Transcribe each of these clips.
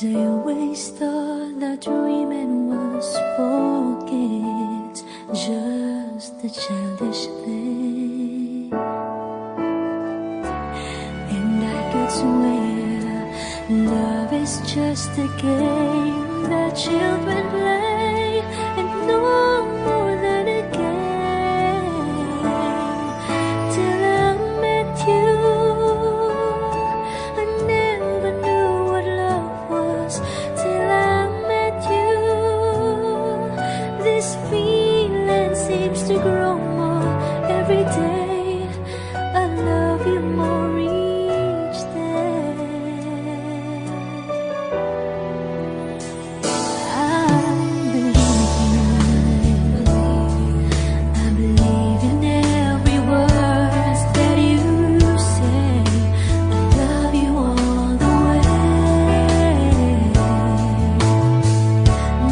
day I waste all that dream and was forget just a childish thing. And I could swear love is just a game that children play and no more than a game. Till I met you, I never knew what love was. Till I met you, this feeling seems to grow more every day. I love you more each day. I believe in every word that you say. I love you all the way.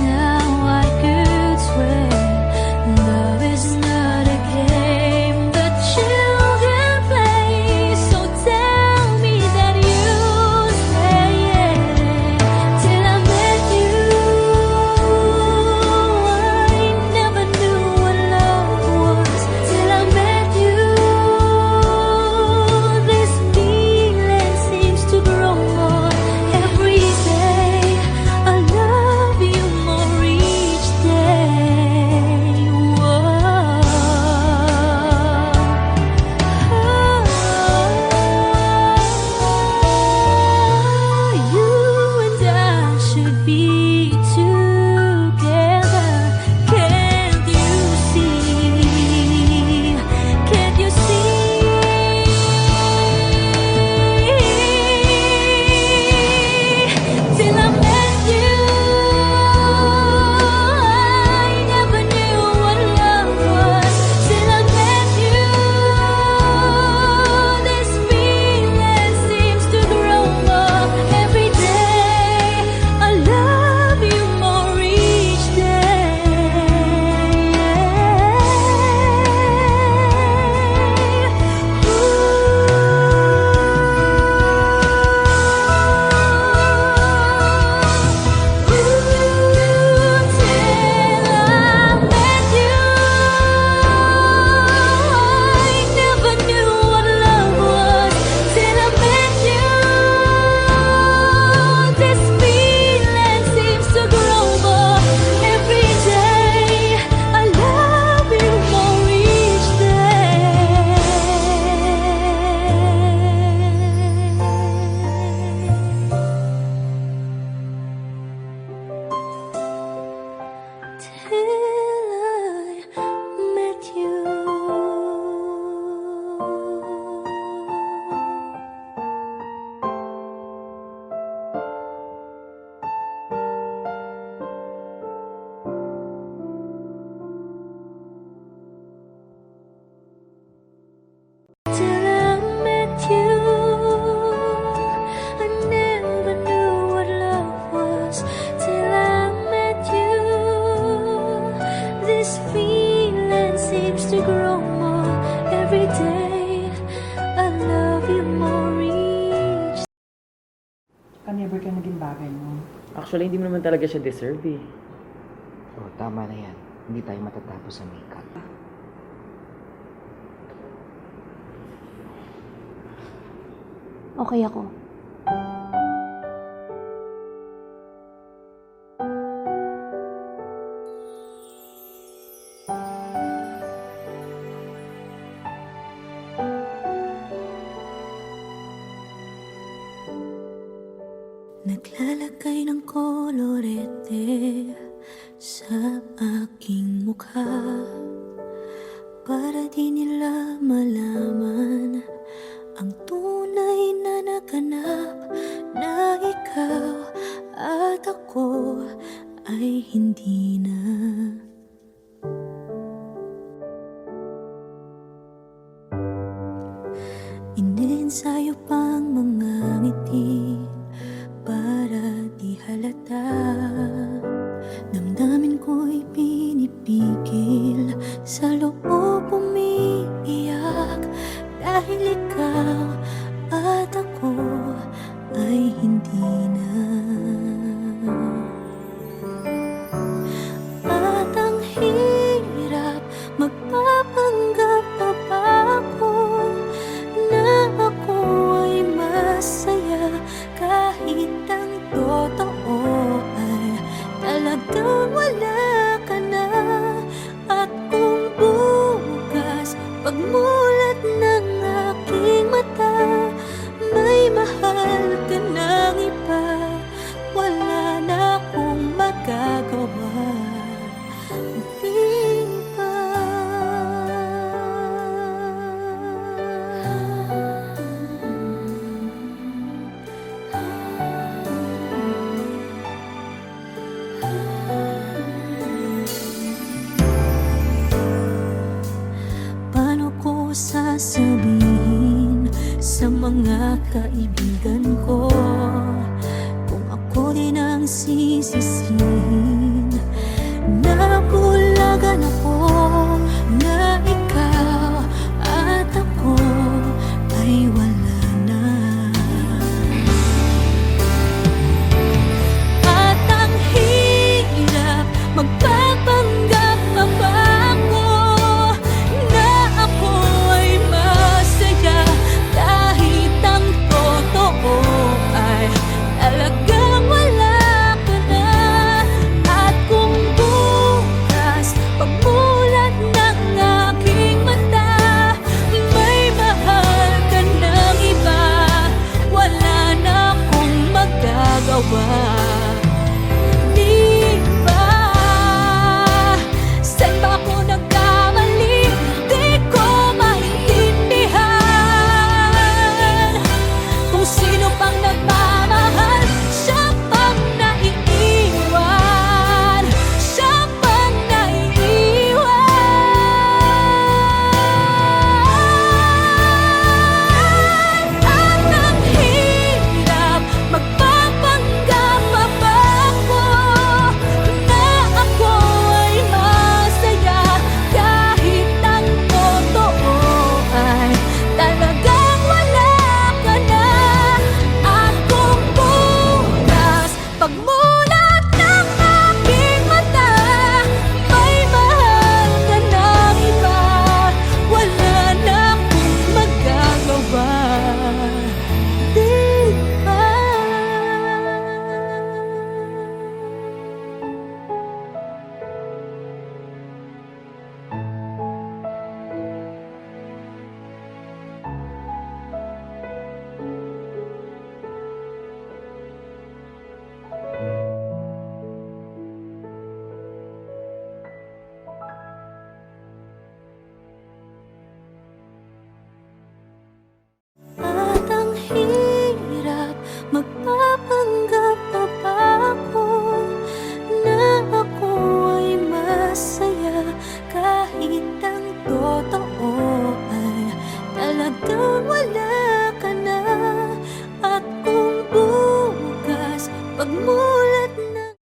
Now I could swear love is not a game that children play. So tell me that you stay. Till I met you, I never knew what love was. Till I met you, this feeling seems to grow more every day. I love you more each day. Whoa. You and I should be together. Can't you see? Can't you see? Till I met you, I never knew what love was. Till I met you, this feeling seems to grow more every day. I love you more each Never ka naging bagay mo. Actually, hindi mo naman talaga siya deserve eh. Oh, tama na yan. Hindi tayo matatapos sa makeup. Okay ako. Naglalagay ng kolorete sa aking mukha para di nila malaman ang tunay na naganap, na ikaw at ako ay hindi na. Inensayo pang mga ngiti para di halata. Damdamin ko'y pinipigil, sa loob umiiyak dahil ikaw at ako ay hindi na. sasabihin sa mga kaibigan ko kung ako din ang sisisihin? Nabulagan ako na ikaw at ako ay wala na. At ang hirap magpapanggap pa ba ako na ako ay masaya kahit ang totoo ay talagang wala ka na. At kung bukas pagmulat ng aking mata may mahal ka ng iba, wala na akong magagawa. Di ba? Saan ba ako nagkamali? Di ko maintindihan. Kung sino pang nagmamahal, siya pang naiiwan. Siya pang naiiwan. At ang hirap magpapanggap pa ba ako na ako ay masaya kahit ang totoo ay talagang wala ka na. At kung bukas pagmulat ng aking mata may mahal ka ng iba, wala na akong magagawa. Di ba? At ang hirap magpapanggap pa ba ako na ako ay masaya kahit ang totoo ay talagang wala ka na. At kung bukas pagmulat ng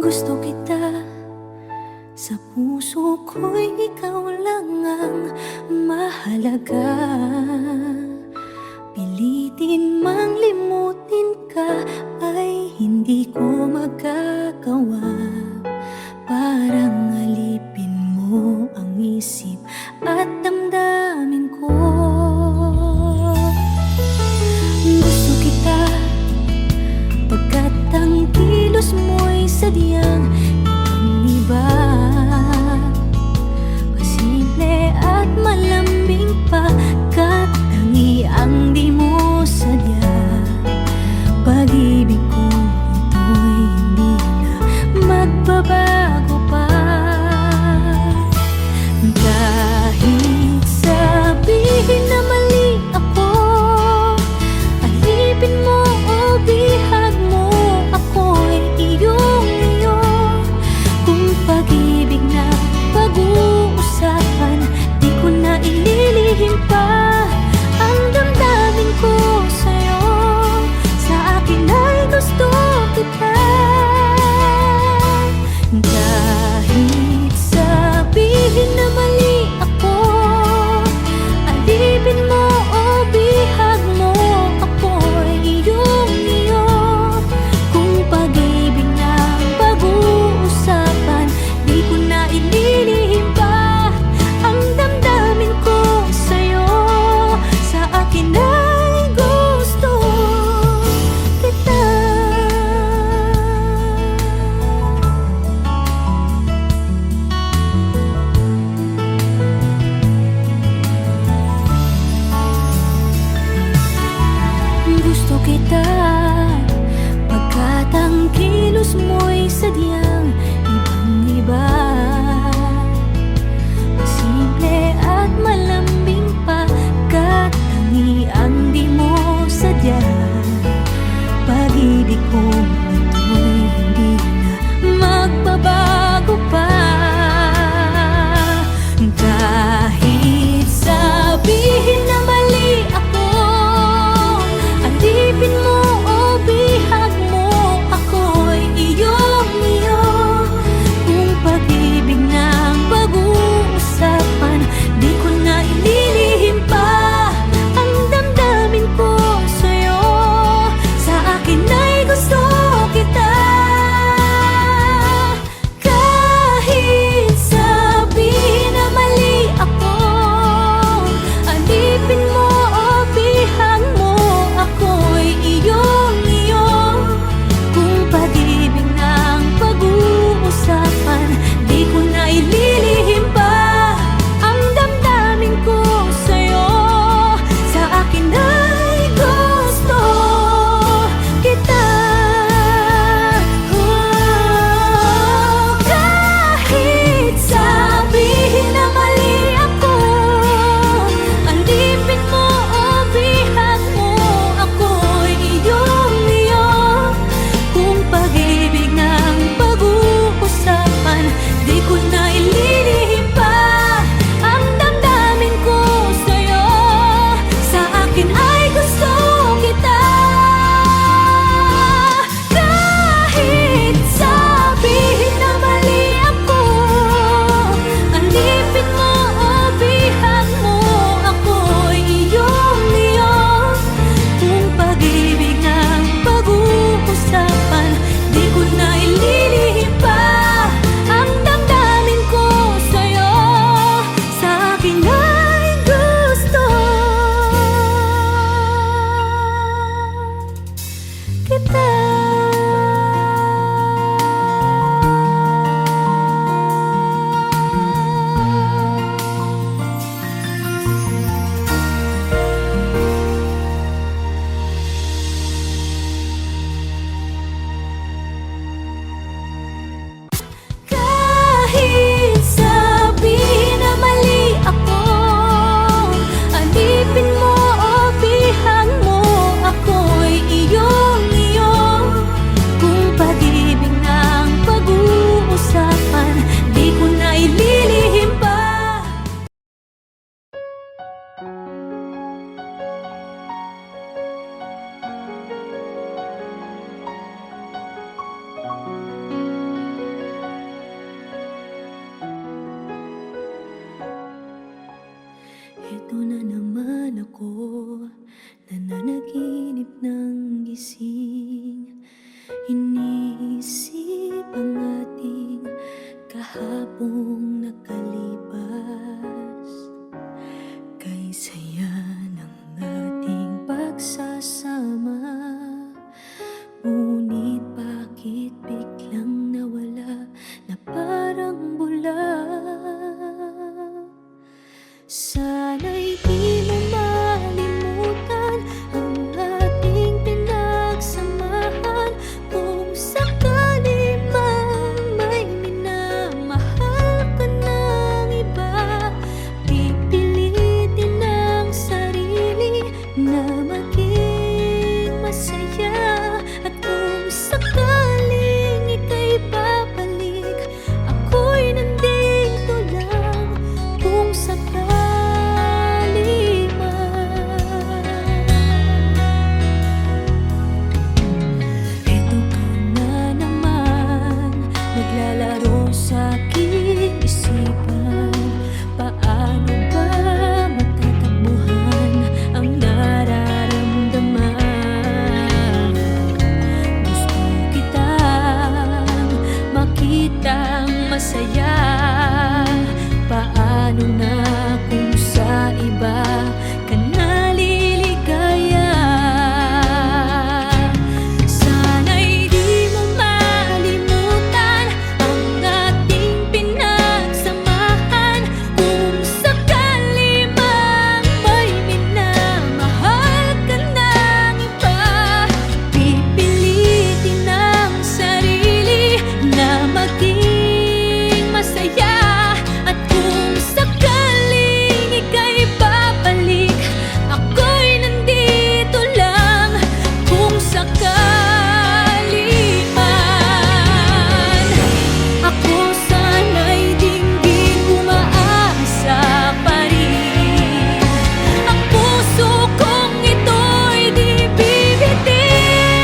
gusto kita, sa puso ko'y ikaw lang ang mahalaga. Pilitin mang limutin ka ay hindi ko magagawa. Parang alipin mo ang isip at damdamin ko. Gusto kita pagkat ang kilos mo'y sadyang ibang-iba. Pasimple at malambing pagkat tangi ang di mo sadya. Pag-ibig ko ito'y hindi na magbabago pa. Kahit sabihin na mali ako, alipin mo o bihag mo, ako'y iyong-iyo. Kung pag-ibig na pag-uusapan, di ko na ililihim pa. Nandito na naman ako, nananaginip ng gising. Iniisip ang ating kahapong nakalipas. Kay saya ng ating pagsasama, ngunit bakit biglang nawala na parang bula? Sana'y di mo malimutan ang ating pinagsamahan. Kung sakali mang may minamahal ka ng iba, pipilitin ang sarili na maging masaya. At kung sakaling ika'y babalik, ako'y nandito lang. Kung sakali naglalaro sa aking isipan, paano ba matatakbuhan ang nararamdaman? Gusto kitang makitang masaya. Paano na kung sa iba ka naliligaya? Sana'y di mo malimutan ang ating pinagsamahan. Kung sakali mang may minamahal ka ng iba, pipilitin ang sarili na maging masaya. At kung sakaling ika'y babalik, ako'y nandito lang. Kung sakali man, ako sana'y dinggin umaasa pa rin. Ang puso kong ito'y di bibitin.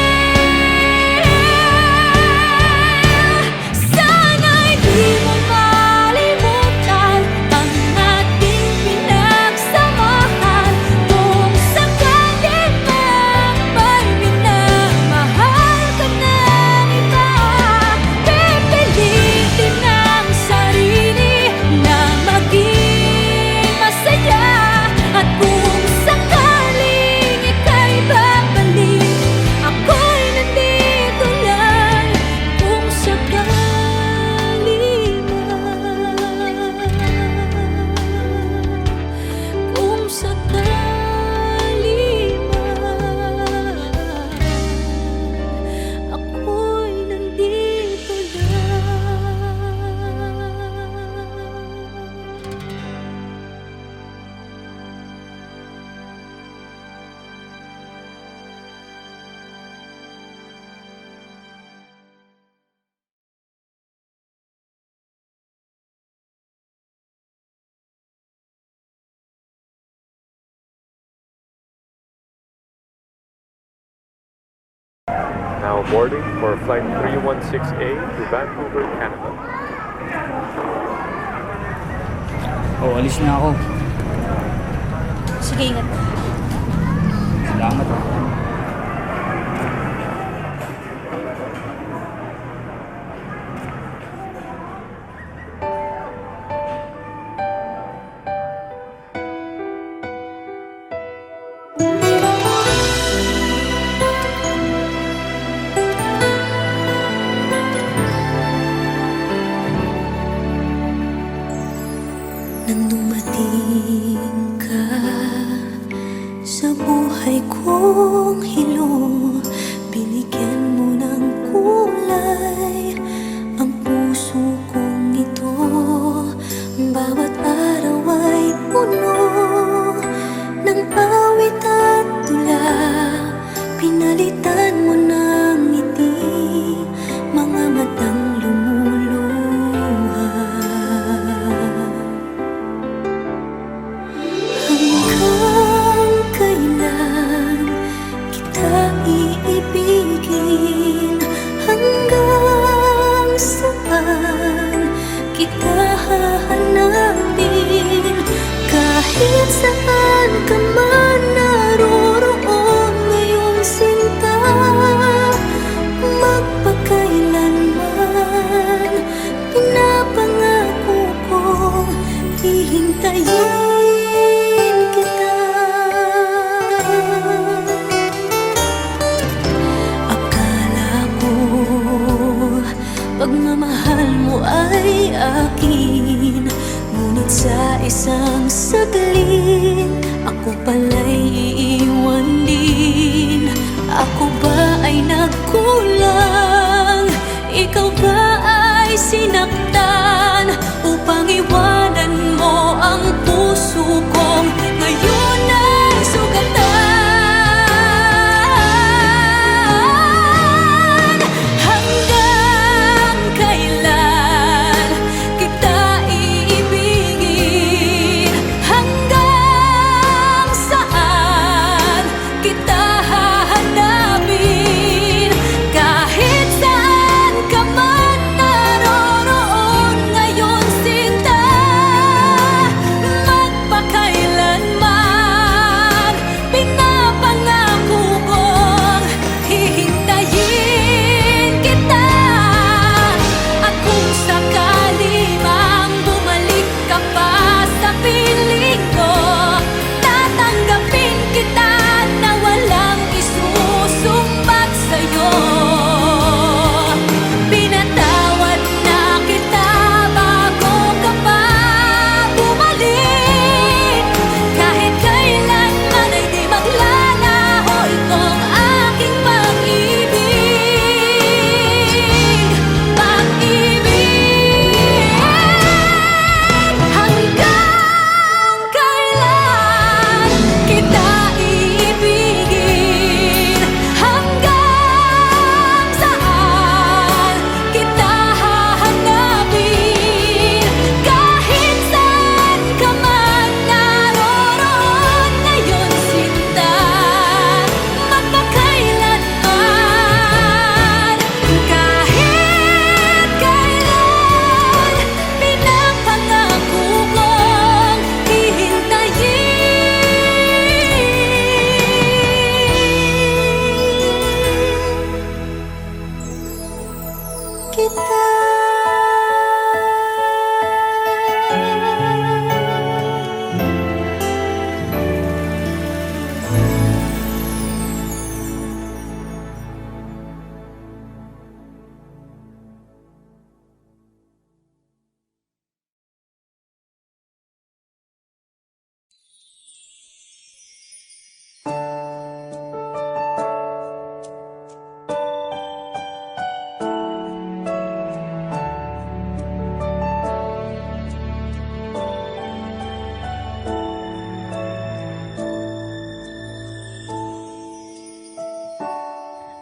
Sana'y di mo malimutan ang ating pinagsamahan. Kung sakali mang may minamahal ka ng iba, pipilitin ang sarili na maging masaya. At kung sakaling ika'y babalik, ako'y nandito lang. Kung sakali man, kung sakali man, ako'y nandito lang. Now boarding for flight 316A to Vancouver, Canada. Oh, alis na ako. Sige, ingat. Salamat. Nang dumating ka sa buhay kong hilo, binigyan mo ng kulay ang puso kong ito. Bawat araw ay puno ng awit at tula. Pinalitan mo ng ngiti mga matang lumuluha. Hanggang kailan kita iibigin? Hanggang saan kita hahanapin? Kahit saan saan ka man naroroon ngayong sinta, magpakailanman pinapangako kong hihintayin kita. Akala ko pagmamahal mo ay akin, ngunit sa isang saglit ako pala'y iiwan din. Ako ba ay nagkulang? Ikaw ba ay sinaktan upang iwanan mo ang puso kong ngayon ay sugatan? Hanggang kailan kita iibigin? Hanggang saan kita hahanapin? Kahit saan ka man naroroon ngayon sinta, magpakailanman pinapangako kong hihintayin kita. At kung sakali mang bumalik ka pa sa piling ko, tatanggapin kita na walang isusumbat sa'yo. Pinatawad na kita bago ka pa bumalik. Kahit kailanman ay di maglalaho itong aking pag-ibig. Pag-ibig. Hanggang kailan kita iibigin? Hanggang saan kita hahanapin? Kahit saan ka man naroroon ngayon sinta, magpakailanman. Kahit kailan pinapangako kong hihintayin kita.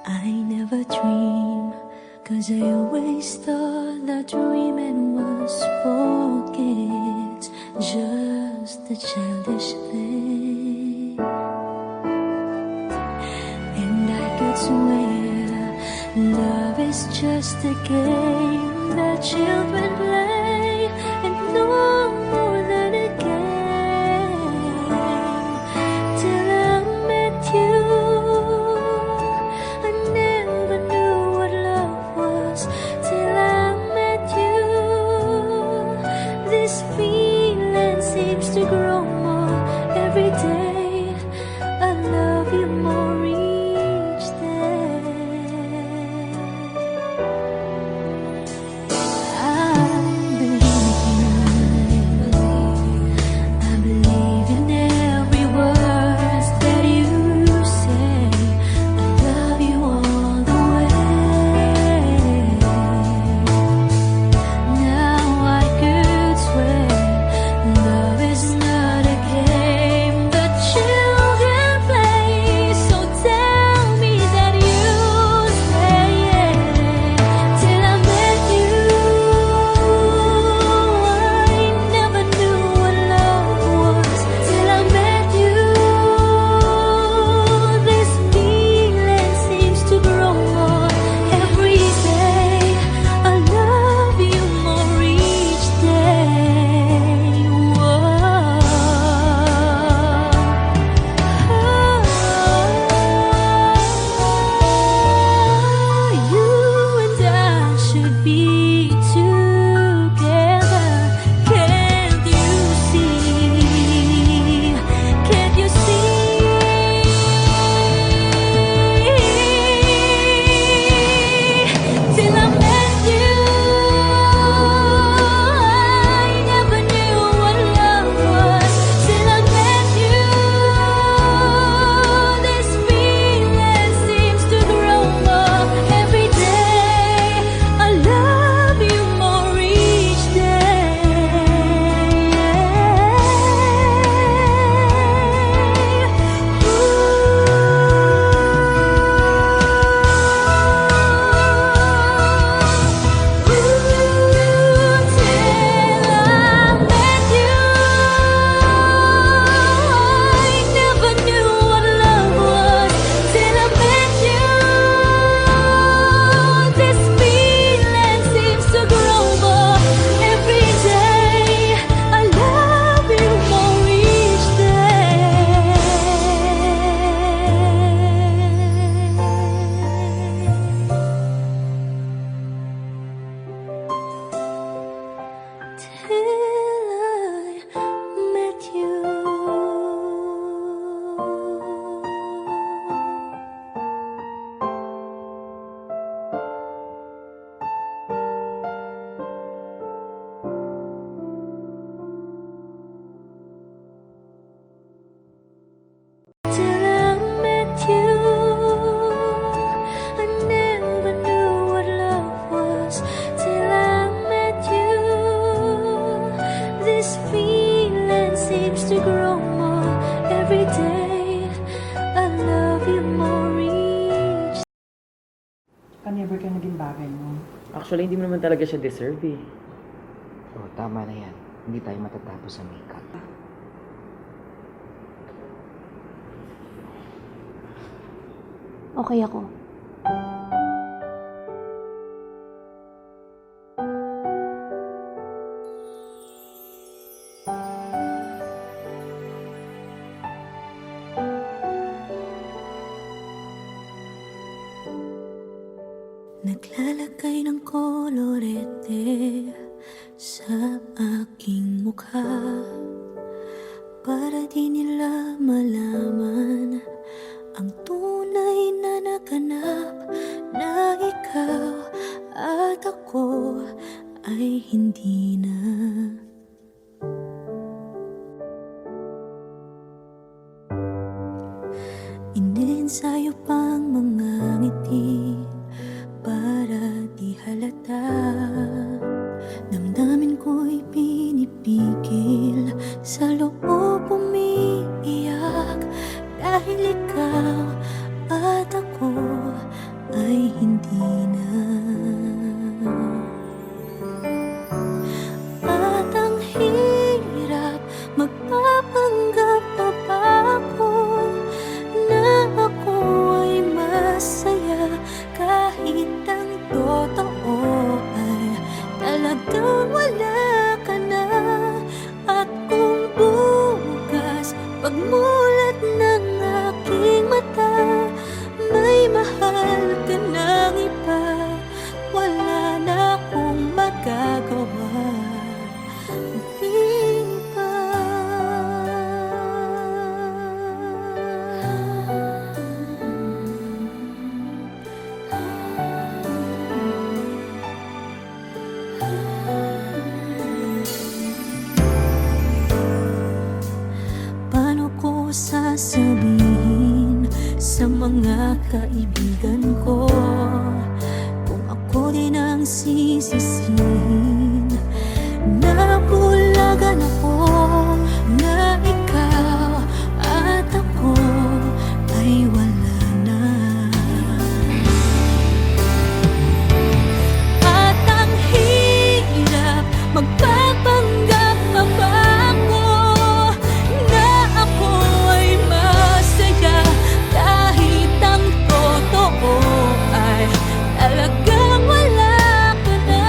I never dream, 'cause I always thought that dreaming was for kids, just a childish thing. And I could swear love is just a game that children play, and no more than a game. Till I met you, I never knew what love was. Till I met you, this feeling seems to grow more every day. I love you more each day. I believe in every word that you say. I love you all the way. Now I could swear love is not a game, but every day. I love you more each. Never ka naging bagay mo. Actually, hindi mo naman talaga siya deserve eh. Oh, tama na yan. Hindi tayo matatapos sa makeup. Okay ako. Naglalagay ng kolorete sa aking mukha para di nila malaman ang tunay na naganap, na ikaw at ako ay hindi na. Iniensayo pang mga ngiti para di halata. Damdamin ko'y pinipigil, sa loob umiiyak, dahil ikaw at ako ay hindi na. At ang hirap, magpapanggap pa ba ako na ako ay masaya, kahit ang totoo ay talagang wala ka na. At kung bukas pagmulat ng aking mata, may mahal ka ng iba, wala na akong magagawa. Di ba? Paano ko sasabihin sa mga kaibigan ko kung ako din ang sisisihin? Nabulagan ako na ikaw at ako ay wala na. At ang hirap, magpapanggap pa ba ako na ako ay masaya, kahit ang totoo ay talagang wala ka na.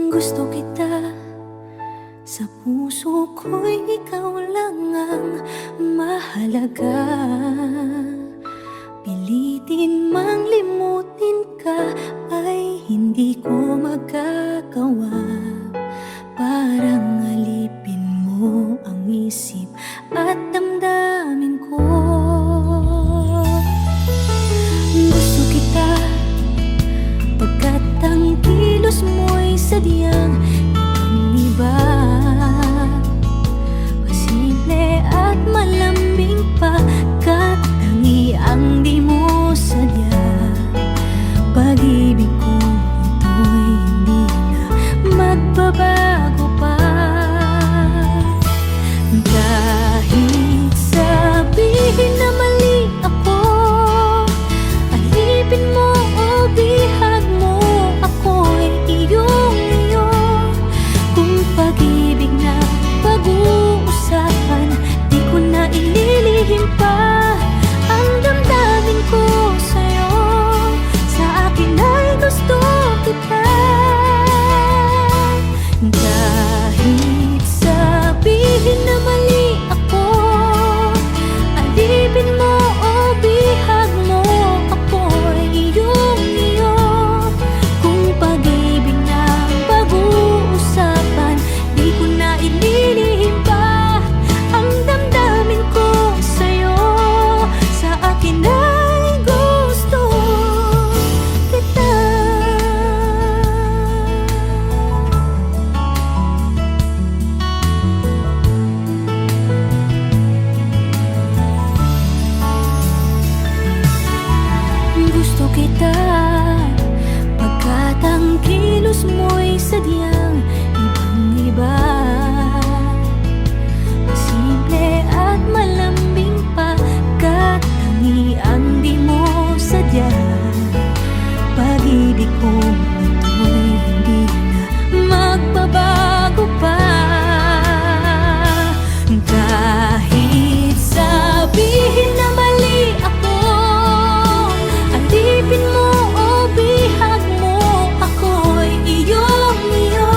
Gusto kita, sa puso ko'y ikaw lang ang mahalaga. Pilitin mang limutin ka ay hindi ko magagawa. Parang alipin mo ang isip at damdamin ko. Gusto kita, pagkat ang kilos mo'y sadyang ibang-iba. Pasimple at malambing pa, kat tangi ang di mo sadya. Pag-ibig ko ito'y hindi na magbabago pa. Kahit sabihin na mali ako, alipin mo o bihag mo, ako'y iyong-iyo. Kung pag-ibig na pag-uusapan, di ko na ililihim pa ang damdamin ko sa'yo. Sa akin ay gusto kita. Kahit sabihin na mali ako, alipin mo o bihag mo, ako'y iyong-iyo. Kung pag-ibig na pag-uusapan, di ko na ililihim pa ang damdamin ko sa'yo. Sa akin ay gusto kita. Gusto kita, pagkat ang kilos mo'y sadyang ibang-iba. Simple at malambing pa, kat tangi ang di mo sadya. Pag-ibig ko ito'y hindi na magbabago pa. Kahit sabihin na mali ako, alipin mo o bihag mo, ako'y iyong-iyo.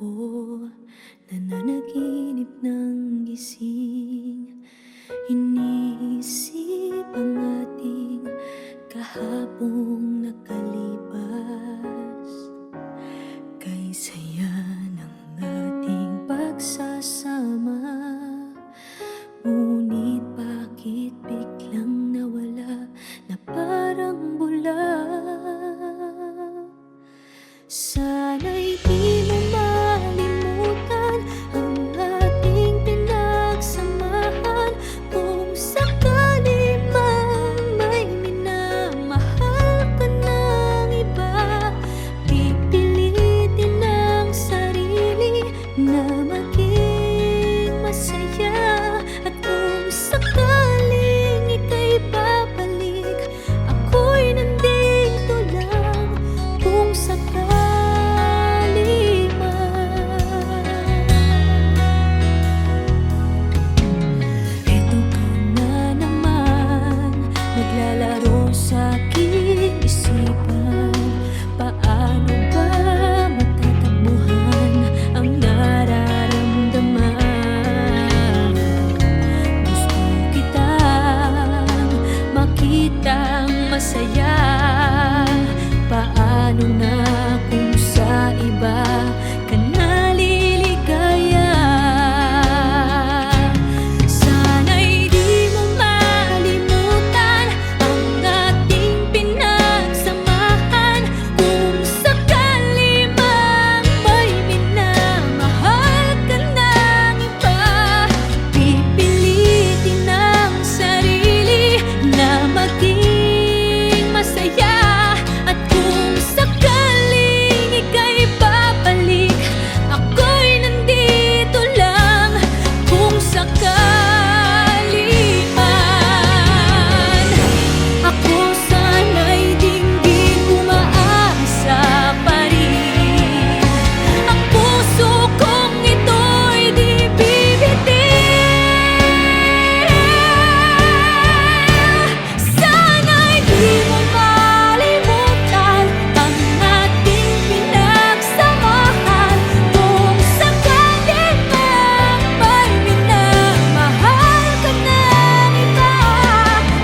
ako, nananaginip ng gising. Iniisip ang ating kahapong nakalipas. Kay saya ng ating pagsasama, ngunit bakit biglang nawala na parang bula? Sana'y di mo malimutan ang ating pinagsamahan. Kung sakali mang may minamahal ka ng iba, pipilitin ang sarili na maging masaya. At kung sakaling ika'y babalik, ako'y nandito lang. Kung sakali naglalaro sa aking isipan, paano ba matatakbuhan ang nararamdaman? Gusto kitang makitang masaya. Paano na kung sa iba ka naliligaya? Sana'y di mo malimutan ang ating pinagsamahan. Kung sakali mang may minamahal ka ng iba, pipilitin ang sarili na maging masaya. At kung sakaling ika'y babalik, ako'y nandito lang. Kung sakali man, ako sana'y dinggin umaasa pa rin. Ang puso kong ito'y di bibitin. Sana'y di mo malimutan ang ating pinagsamahan. Kung sakali mang may minamahal ka ng iba,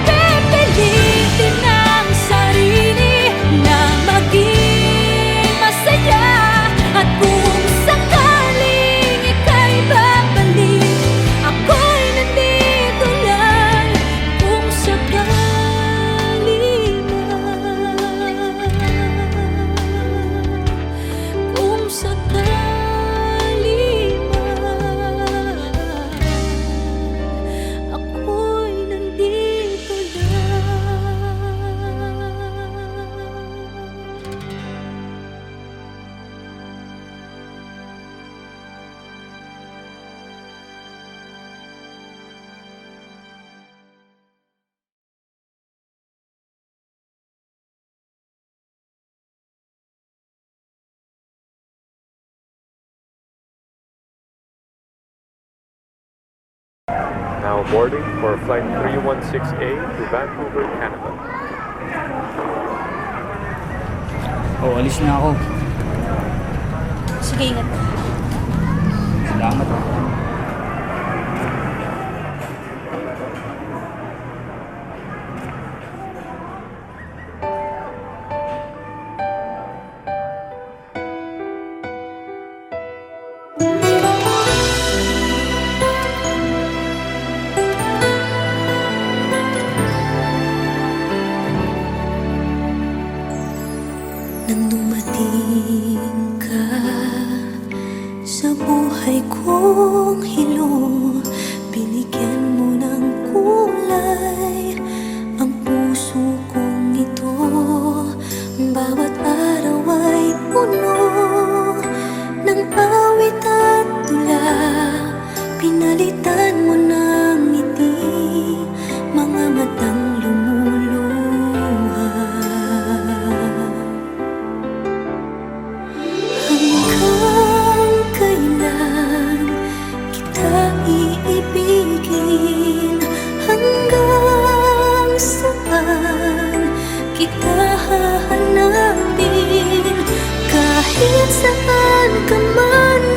pipilitin ang sarili na maging masaya. At kung sakaling ika'y babalik, ako'y nandito lang. Kung sakali man, kung sakali man, ako'y nandito lang. Now boarding for flight 316A to Vancouver, Canada. Oh, alis na ako. Sige, ingat. Salamat. Nang dumating ka sa buhay kong hilo, binigyan mo ng kulay ang puso kong ito. Bawat araw ay puno ng awit at tula. Pinalitan mo ng ngiti mga matang lumuluha. Hanggang kailan kita iibigin? Hanggang saan kita hahanapin? Kahit saan ka man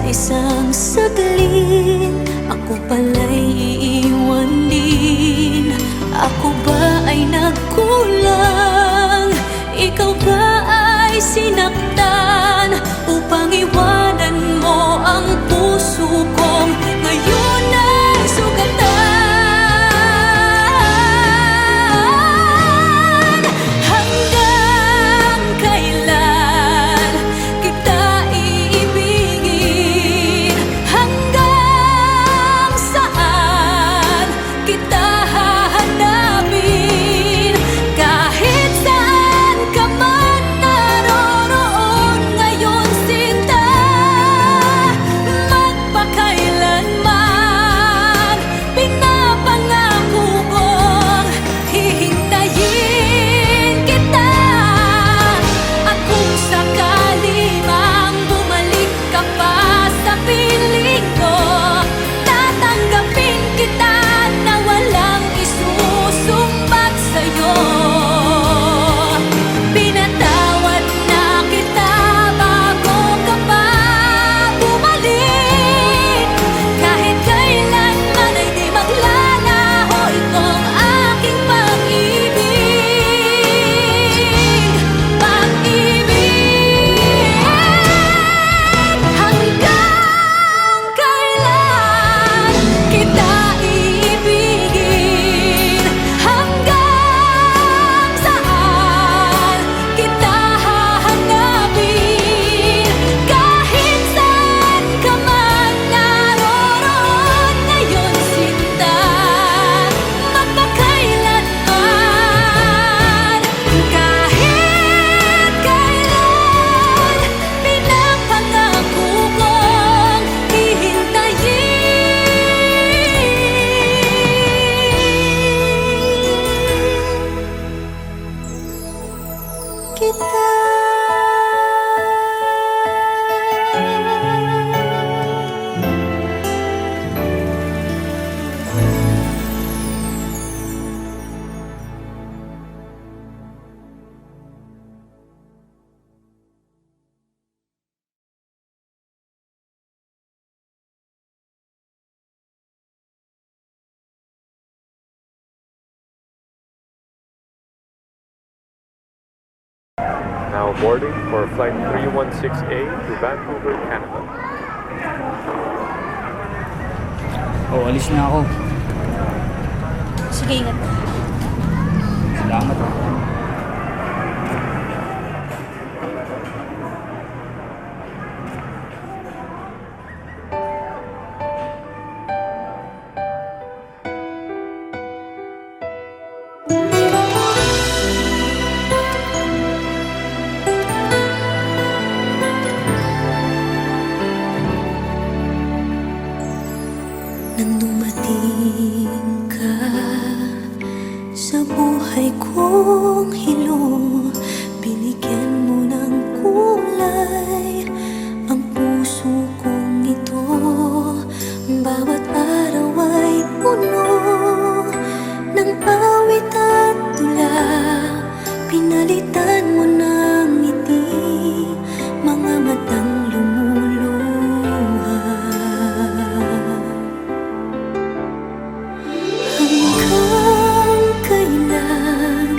isang saglit, ako pala'y iiwan din. Ako ba ay nagkulang? Ikaw ba ay sinaktan upang iwanan mo ang puso kong ngayon ay sugatan? Hanggang kailan kita iibigin? Hanggang saan kita hahanapin? Kahit saan ka man naroroon ngayon, sinta, magpakailanman pinapangako kong hihintayin kita. At kung sakali mang bumalik ka pa sa piling ko, tatanggapin kita na walang isusumbat sa'yo. Pinatawad na kita bago ka pa bumalik. Kahit kailanman ay di maglalaho itong aking pag-ibig. Pag-ibig. Hanggang kailan kita iibigin? Hanggang saan kita hahanapin? Kahit saan ka man naroroon ngayon, sinta, magpakailanman. Kahit kailan pinapangako kong hihintayin kita. Now boarding for flight 316A to Vancouver, Canada. Oh, alis na ako. Sige, ingat. Salamat. Nang dumating ka sa buhay kong hilong, binigyan mo ng kulay ang puso kong ito. Bawat araw ay puno ng awit at tula, pinalitan mo ng ngiti mga matang lumuluha. Hanggang kailan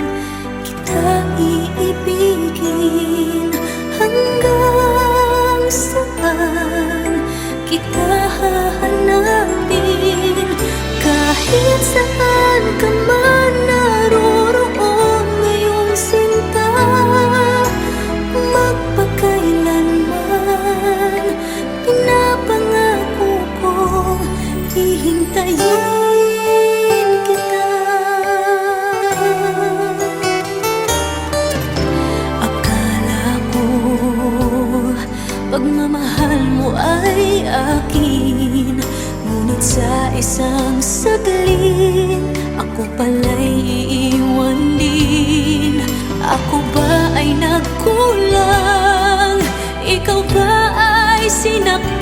kita iibigin? Hanggang saan kita hahanapin? Kahit saan ka man naroroon ngayong sinta, magpakailanman pinapangako kong hihintayin kita. Akala ko pagmamahal mo ay akin, ngunit sa isang saglit ako pala'y iiwan din. Ako ba ay nagkulang? Ikaw ba ay sinaktan